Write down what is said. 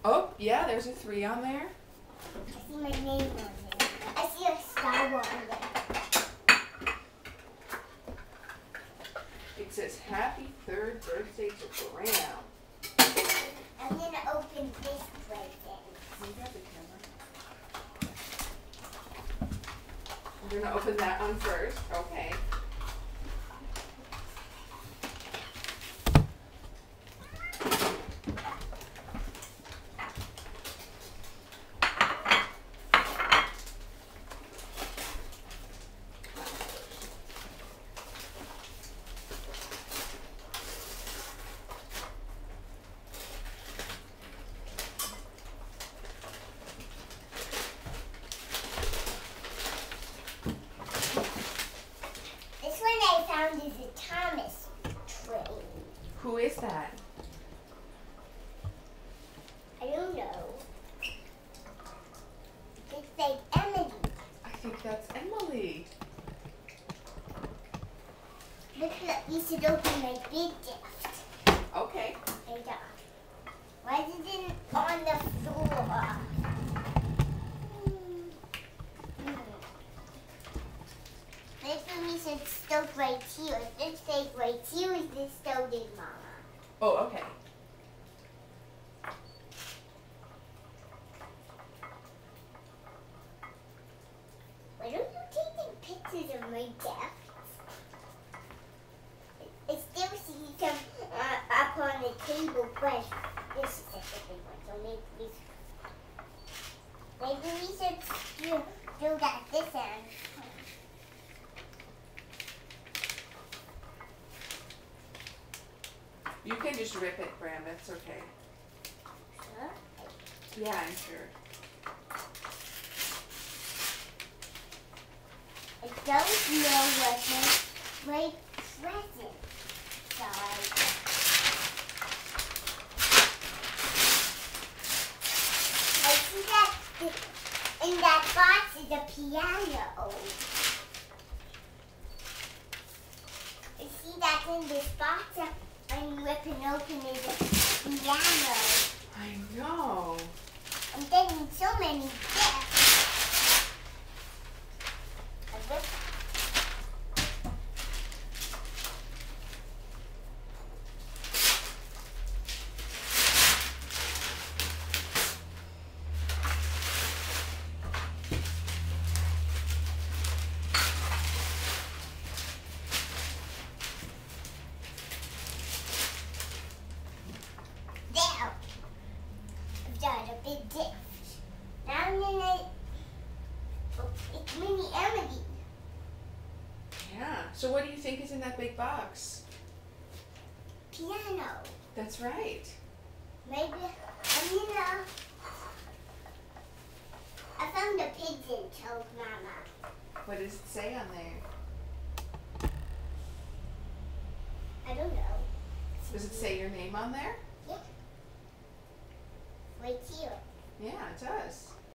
Oh, yeah, there's a 3 on there. I see my name on it. I see a Star Wars on there. It says happy 3rd birthday to Graham. I'm going to open this present. You got the camera. We're going to open that one first. Okay. This one I found is a Thomas train. Who is that? I don't know. It's like Emily. I think that's Emily. Look, you should open my big gift. Okay. Right on. Why is it on the floor? Maybe we should stoke right here. This steak right here is this stove in Mama. Oh, okay. Why don't you take pictures of my gift? I still see some up on the table, but this is such a big one, so maybe we should do that this end. You can just rip it, Graham. That's okay. Sure. Yeah, I'm sure. I don't know what my present size. I see that in that box is a piano. I see that in this box I'm ripping open is a piano. I know. I'm getting so many gifts. I ripped. There. I've got a big gift. Now I'm gonna. Oh, it's Mini Emily. Yeah. So what do you think is in that big box? Piano. That's right. Maybe I'm gonna. I found a pigeon, told Mama. What does it say on there? I don't know. Does it say your name on there? Yeah. Right here. Yeah, it does.